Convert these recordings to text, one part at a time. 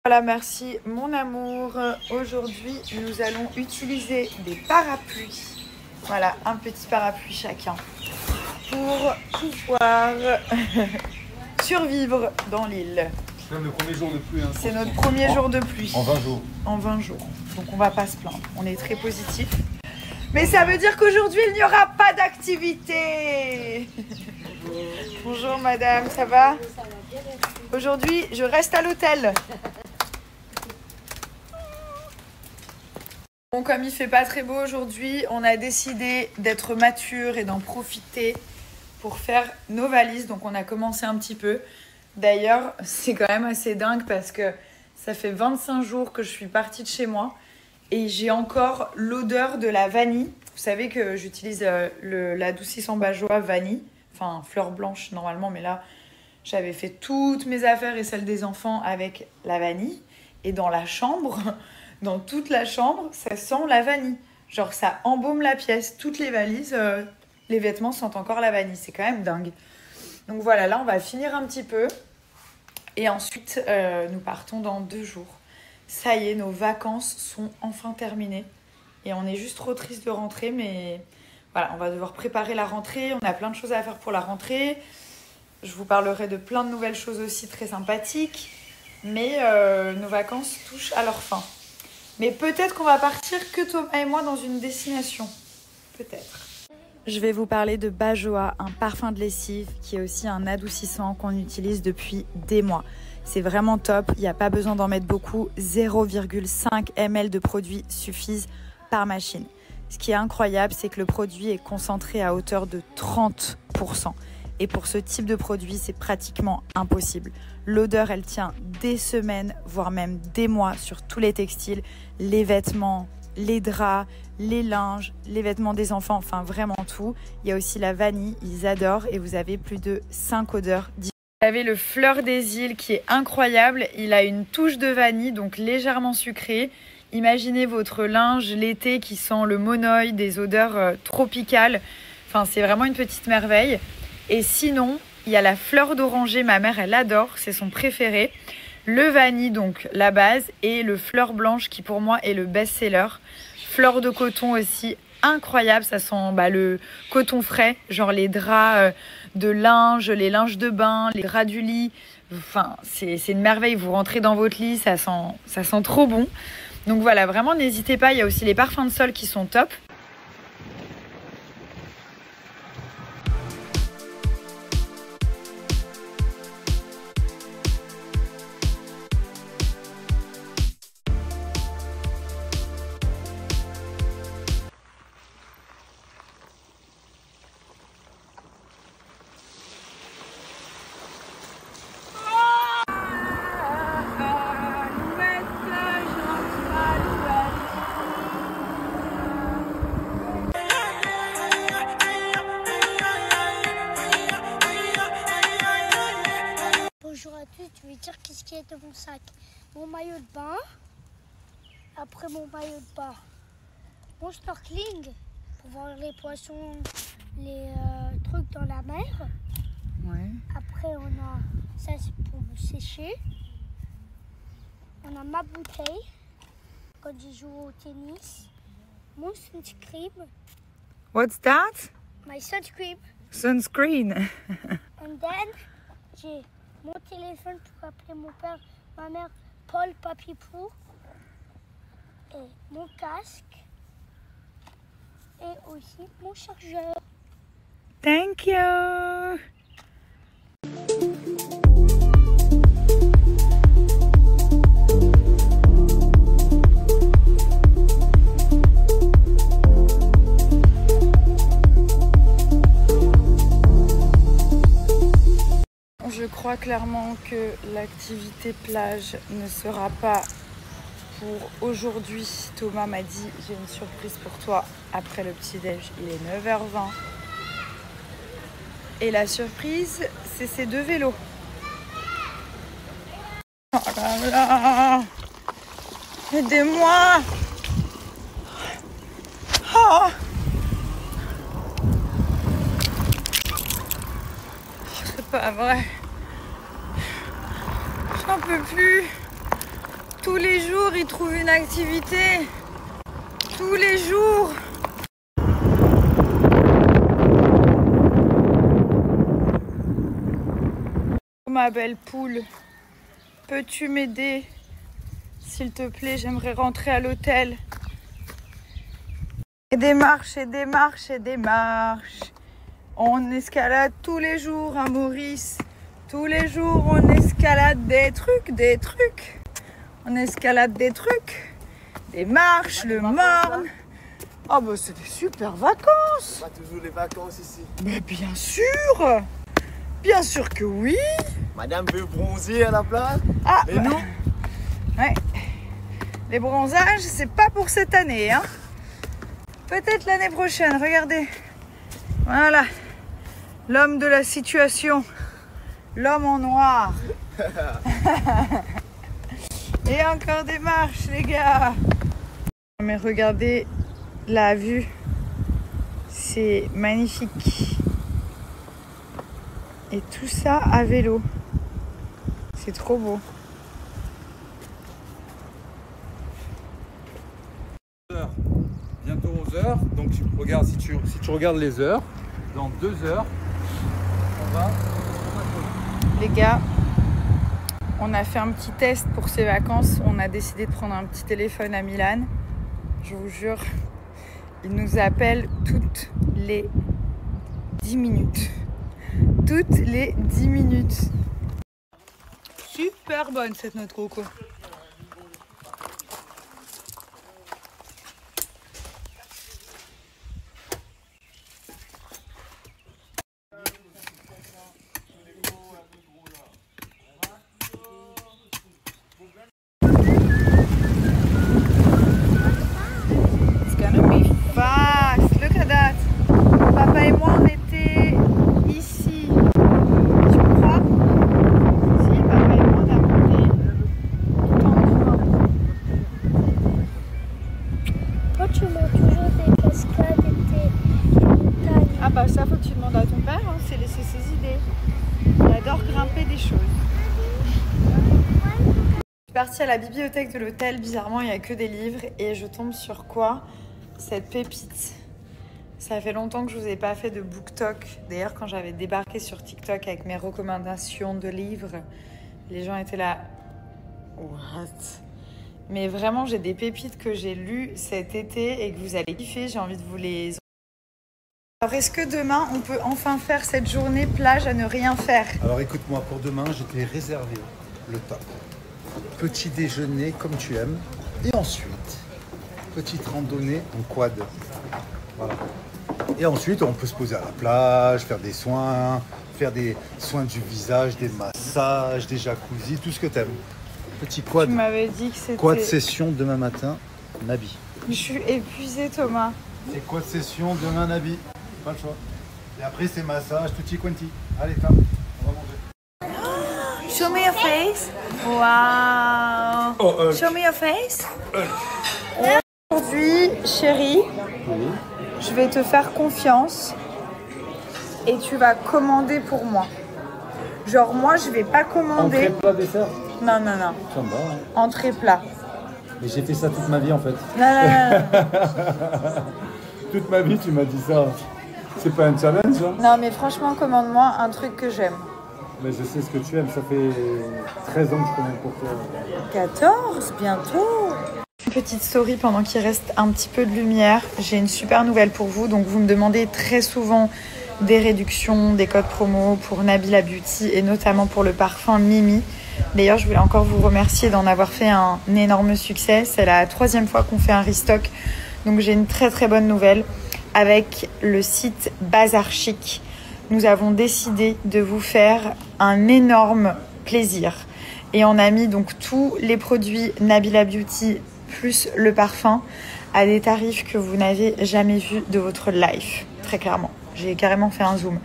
Voilà, merci mon amour. Aujourd'hui, nous allons utiliser des parapluies. Voilà, un petit parapluie chacun pour pouvoir survivre dans l'île. C'est notre premier jour de pluie. Hein, c'est notre premier jour de pluie. En 20 jours. En 20 jours. Donc on va pas se plaindre. On est très positif. Mais ça veut dire qu'aujourd'hui, il n'y aura pas d'activité. Bonjour madame, ça va? Aujourd'hui, je reste à l'hôtel. Bon, comme il fait pas très beau aujourd'hui, on a décidé d'être mature et d'en profiter pour faire nos valises. Donc on a commencé un petit peu. D'ailleurs, c'est quand même assez dingue parce que ça fait 25 jours que je suis partie de chez moi et j'ai encore l'odeur de la vanille. Vous savez que j'utilise l'adoucissant Bajoa vanille, enfin fleur blanche normalement, mais là j'avais fait toutes mes affaires et celles des enfants avec la vanille. Et dans la chambre, dans toute la chambre, ça sent la vanille. Genre ça embaume la pièce. Toutes les valises, les vêtements sentent encore la vanille. C'est quand même dingue. Donc voilà, là on va finir un petit peu. Et ensuite, nous partons dans 2 jours. Ça y est, nos vacances sont enfin terminées. Et on est juste trop triste de rentrer. Mais voilà, on va devoir préparer la rentrée. On a plein de choses à faire pour la rentrée. Je vous parlerai de plein de nouvelles choses aussi très sympathiques. Mais nos vacances touchent à leur fin. Mais peut-être qu'on va partir que Thomas et moi dans une destination. Peut-être. Je vais vous parler de Bajoa, un parfum de lessive qui est aussi un adoucissant qu'on utilise depuis des mois. C'est vraiment top, il n'y a pas besoin d'en mettre beaucoup, 0,5 ml de produit suffisent par machine. Ce qui est incroyable, c'est que le produit est concentré à hauteur de 30%. Et pour ce type de produit, c'est pratiquement impossible. L'odeur, elle tient des semaines, voire même des mois sur tous les textiles, les vêtements, les draps, les linges, les vêtements des enfants, enfin vraiment tout. Il y a aussi la vanille, ils adorent et vous avez plus de 5 odeurs différentes. Vous avez le fleur des îles qui est incroyable. Il a une touche de vanille, donc légèrement sucrée. Imaginez votre linge l'été qui sent le monoeil, des odeurs tropicales. Enfin, c'est vraiment une petite merveille. Et sinon, il y a la fleur d'oranger. Ma mère, elle adore, c'est son préféré. Le vanille, donc la base, et le fleur blanche qui pour moi est le best-seller. Fleur de coton aussi, incroyable, ça sent le coton frais, genre les draps de linge, les linges de bain, les draps du lit. Enfin, c'est une merveille, vous rentrez dans votre lit, ça sent trop bon. Donc voilà, vraiment n'hésitez pas, il y a aussi les parfums de sol qui sont top. Bonjour à tous, je vais dire qu'est-ce qu'il y a dans mon sac. Mon maillot de bain, après mon maillot de bain, mon snorkeling pour voir les poissons, les trucs dans la mer. Ouais. Après on a ça c'est pour me sécher. On a ma bouteille quand je joue au tennis. Mon sunscreen. What's that? My sunscreen. Sunscreen. And then j'ai mon téléphone pour appeler mon père, ma mère, Paul, Papi Pou. Et mon casque. Et aussi mon chargeur. Thank you. Je crois clairement que l'activité plage ne sera pas pour aujourd'hui. Thomas m'a dit j'ai une surprise pour toi après le petit-déj. Il est 9h20. Et la surprise, c'est ces 2 vélos. Oh là là, aidez-moi. Oh. C'est pas vrai. J'en peux plus. jours, il trouve une activité. Tous les jours. Ma belle poule, peux-tu m'aider? S'il te plaît, j'aimerais rentrer à l'hôtel. Et des marches, et des marches, et des marches. On escalade tous les jours, hein, Maurice. Tous les jours, on escalade des trucs. On escalade des trucs. Des marches, le Marne. Oh bah c'est des super vacances. Pas toujours les vacances ici. Mais bien sûr. Bien sûr que oui. Madame veut bronzer à la plage. Ah, Et bah, nous? ouais. Les bronzages, c'est pas pour cette année, hein. Peut-être l'année prochaine, regardez. Voilà. L'homme de la situation. L'homme en noir. Et encore des marches, les gars. Mais regardez la vue. C'est magnifique. Et tout ça à vélo. C'est trop beau. Bientôt 11 heures, donc regarde, si tu regardes les heures, dans 2 heures, on va... Les gars, on a fait un petit test pour ces vacances. On a décidé de prendre un petit téléphone à Milan. Je vous jure, il nous appelle toutes les 10 minutes. Toutes les 10 minutes. Super bonne cette noix de coco. It's gonna be fast. Look at that. Papa et moi on était ici. Tu crois? Si, papa et moi on a monté tout en train. Toi, tu montes toujours des cascades et des montagnes. Ah bah ça faut que tu demandes à ton père, hein. C'est ses idées. Il adore grimper des choses. Je suis partie à la bibliothèque de l'hôtel, bizarrement il n'y a que des livres et je tombe sur quoi? Cette pépite. Ça fait longtemps que je vous ai pas fait de BookTok. D'ailleurs quand j'avais débarqué sur TikTok avec mes recommandations de livres, les gens étaient là. What? Mais vraiment j'ai des pépites que j'ai lues cet été et que vous allez kiffer, j'ai envie de vous les... Alors est-ce que demain on peut enfin faire cette journée plage à ne rien faire? Alors écoute-moi, pour demain, je t'ai réservé le top. Petit déjeuner comme tu aimes. Et ensuite, petite randonnée en quad. Voilà. Et ensuite, on peut se poser à la plage, faire des soins du visage, des massages, des jacuzzi, tout ce que tu aimes. Petit quad. Tu m'avais dit que c'était... Quad session demain matin, Nabi. Je suis épuisée Thomas. C'est quad session demain, Nabi. Pas le choix. Et après, c'est massage, tutti quanti. Allez, femme, on va manger. Show me your face. Wow. Oh, Show me your face. Aujourd'hui, chérie, je vais te faire confiance et tu vas commander pour moi. Genre moi, je vais pas commander. Entrée, plat, dessert. Non, non, non. Ça me va, hein. Entrée plat. Mais j'ai fait ça toute ma vie en fait. Non, non, non. Toute ma vie tu m'as dit ça. C'est pas un challenge hein? Non, mais franchement, commande-moi un truc que j'aime. Mais je sais ce que tu aimes, ça fait 13 ans que je commande pour toi. 14, bientôt. Une petite story pendant qu'il reste un petit peu de lumière. J'ai une super nouvelle pour vous. Donc, vous me demandez très souvent des réductions, des codes promo pour Nabila Beauty et notamment pour le parfum Mimi. D'ailleurs, je voulais encore vous remercier d'en avoir fait un énorme succès. C'est la 3e fois qu'on fait un restock. Donc, j'ai une très très bonne nouvelle. Avec le site Bazar Chic, nous avons décidé de vous faire un énorme plaisir. Et on a mis donc tous les produits Nabila Beauty plus le parfum à des tarifs que vous n'avez jamais vus de votre life. Très clairement. J'ai carrément fait un zoom.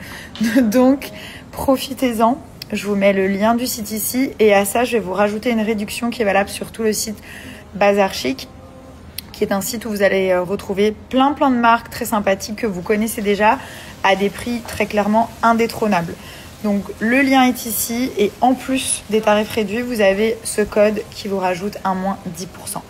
Donc, profitez-en. Je vous mets le lien du site ici. Et à ça, je vais vous rajouter une réduction qui est valable sur tout le site Bazar Chic, qui est un site où vous allez retrouver plein de marques très sympathiques que vous connaissez déjà à des prix très clairement indétrônables. Donc le lien est ici et en plus des tarifs réduits, vous avez ce code qui vous rajoute un moins 10%.